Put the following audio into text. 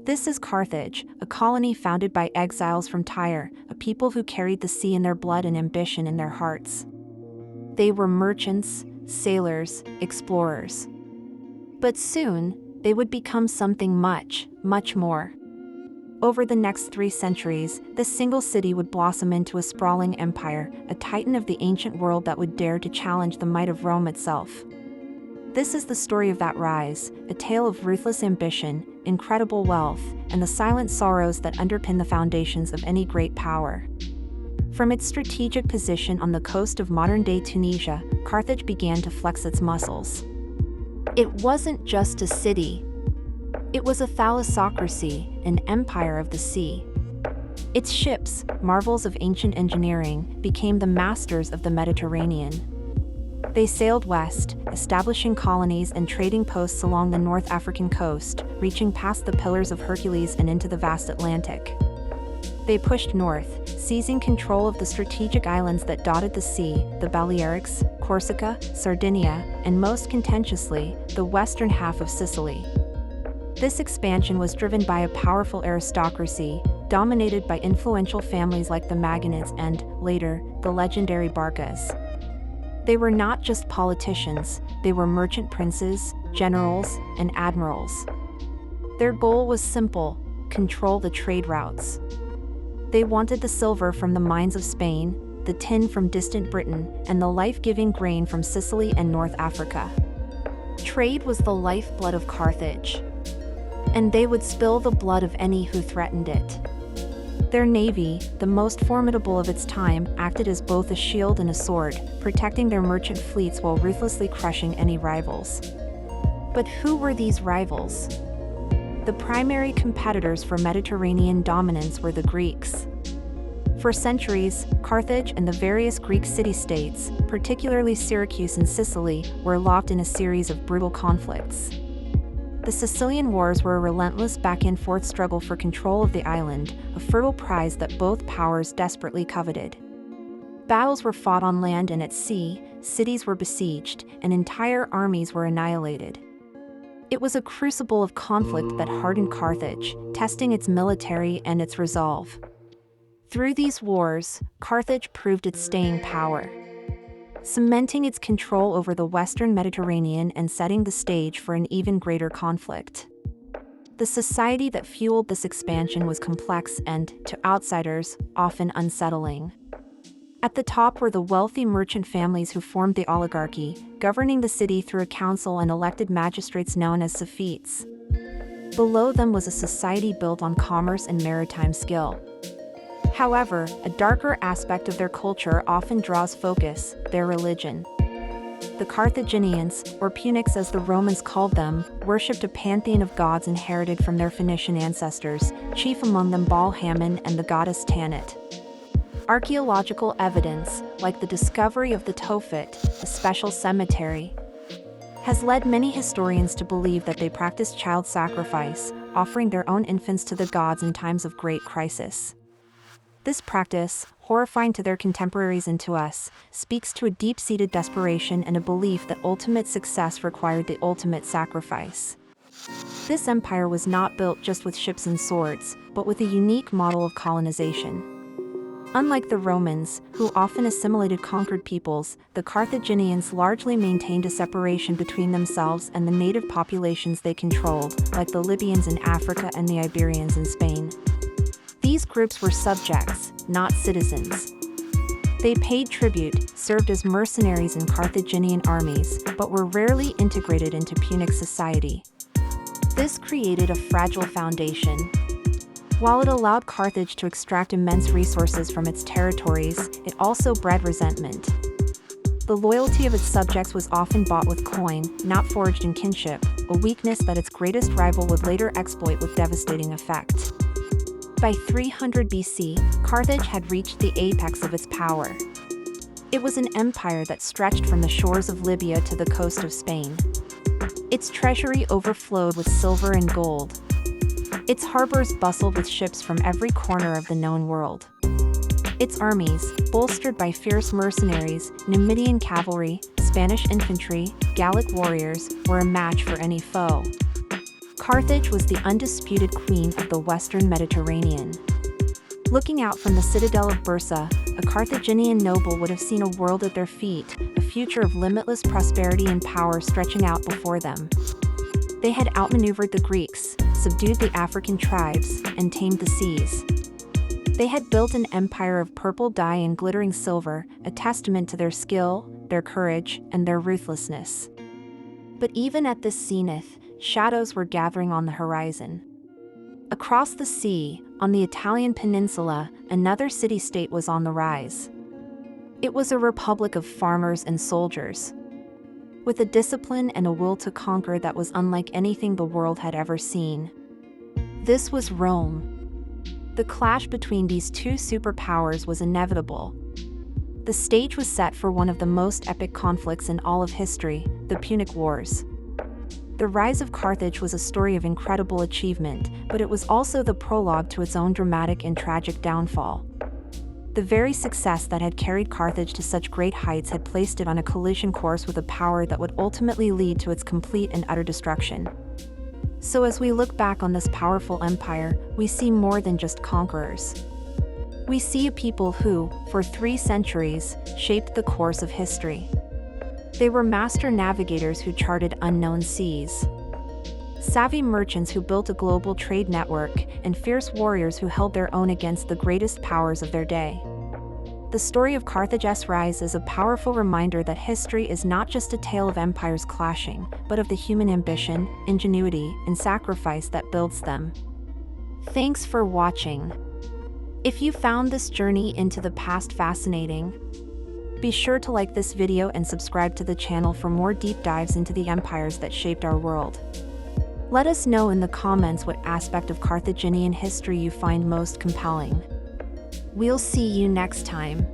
This is Carthage, a colony founded by exiles from Tyre, a people who carried the sea in their blood and ambition in their hearts. They were merchants, sailors, explorers. But soon, they would become something much, much more. Over the next 3 centuries, this single city would blossom into a sprawling empire, a titan of the ancient world that would dare to challenge the might of Rome itself. This is the story of that rise, a tale of ruthless ambition, incredible wealth, and the silent sorrows that underpin the foundations of any great power. From its strategic position on the coast of modern-day Tunisia, Carthage began to flex its muscles. It wasn't just a city. It was a thalassocracy, an empire of the sea. Its ships, marvels of ancient engineering, became the masters of the Mediterranean. They sailed west, establishing colonies and trading posts along the North African coast, reaching past the Pillars of Hercules and into the vast Atlantic. They pushed north, seizing control of the strategic islands that dotted the sea, the Balearics, Corsica, Sardinia, and most contentiously, the western half of Sicily. This expansion was driven by a powerful aristocracy, dominated by influential families like the Maganids and, later, the legendary Barcas. They were not just politicians, they were merchant princes, generals, and admirals. Their goal was simple: control the trade routes. They wanted the silver from the mines of Spain, the tin from distant Britain, and the life-giving grain from Sicily and North Africa. Trade was the lifeblood of Carthage, and they would spill the blood of any who threatened it. Their navy, the most formidable of its time, acted as both a shield and a sword, protecting their merchant fleets while ruthlessly crushing any rivals. But who were these rivals? The primary competitors for Mediterranean dominance were the Greeks. For centuries, Carthage and the various Greek city-states, particularly Syracuse and Sicily, were locked in a series of brutal conflicts. The Sicilian Wars were a relentless back-and-forth struggle for control of the island, a fertile prize that both powers desperately coveted. Battles were fought on land and at sea, cities were besieged, and entire armies were annihilated. It was a crucible of conflict that hardened Carthage, testing its military and its resolve. Through these wars, Carthage proved its staying power, cementing its control over the Western Mediterranean and setting the stage for an even greater conflict. The society that fueled this expansion was complex and, to outsiders, often unsettling. At the top were the wealthy merchant families who formed the oligarchy, governing the city through a council and elected magistrates known as suffetes. Below them was a society built on commerce and maritime skill. However, a darker aspect of their culture often draws focus: their religion. The Carthaginians, or Punics as the Romans called them, worshipped a pantheon of gods inherited from their Phoenician ancestors, chief among them Baal-Hamon and the goddess Tanit. Archaeological evidence, like the discovery of the Tophet, a special cemetery, has led many historians to believe that they practiced child sacrifice, offering their own infants to the gods in times of great crisis. This practice, horrifying to their contemporaries and to us, speaks to a deep-seated desperation and a belief that ultimate success required the ultimate sacrifice. This empire was not built just with ships and swords, but with a unique model of colonization. Unlike the Romans, who often assimilated conquered peoples, the Carthaginians largely maintained a separation between themselves and the native populations they controlled, like the Libyans in Africa and the Iberians in Spain. These groups were subjects, not citizens. They paid tribute, served as mercenaries in Carthaginian armies, but were rarely integrated into Punic society. This created a fragile foundation. While it allowed Carthage to extract immense resources from its territories, it also bred resentment. The loyalty of its subjects was often bought with coin, not forged in kinship, a weakness that its greatest rival would later exploit with devastating effect. By 300 BC, Carthage had reached the apex of its power. It was an empire that stretched from the shores of Libya to the coast of Spain. Its treasury overflowed with silver and gold. Its harbors bustled with ships from every corner of the known world. Its armies, bolstered by fierce mercenaries, Numidian cavalry, Spanish infantry, Gallic warriors, were a match for any foe. Carthage was the undisputed queen of the Western Mediterranean. Looking out from the citadel of Bursa, a Carthaginian noble would have seen a world at their feet, a future of limitless prosperity and power stretching out before them. They had outmaneuvered the Greeks, subdued the African tribes, and tamed the seas. They had built an empire of purple dye and glittering silver, a testament to their skill, their courage, and their ruthlessness. But even at this zenith, shadows were gathering on the horizon. Across the sea, on the Italian peninsula, another city-state was on the rise. It was a republic of farmers and soldiers, with a discipline and a will to conquer that was unlike anything the world had ever seen. This was Rome. The clash between these two superpowers was inevitable. The stage was set for one of the most epic conflicts in all of history, the Punic Wars. The rise of Carthage was a story of incredible achievement, but it was also the prologue to its own dramatic and tragic downfall. The very success that had carried Carthage to such great heights had placed it on a collision course with a power that would ultimately lead to its complete and utter destruction. So as we look back on this powerful empire, we see more than just conquerors. We see a people who, for 3 centuries, shaped the course of history. They were master navigators who charted unknown seas, savvy merchants who built a global trade network, and fierce warriors who held their own against the greatest powers of their day. The story of Carthage's rise is a powerful reminder that history is not just a tale of empires clashing, but of the human ambition, ingenuity, and sacrifice that builds them. Thanks for watching. If you found this journey into the past fascinating, be sure to like this video and subscribe to the channel for more deep dives into the empires that shaped our world. Let us know in the comments what aspect of Carthaginian history you find most compelling. We'll see you next time.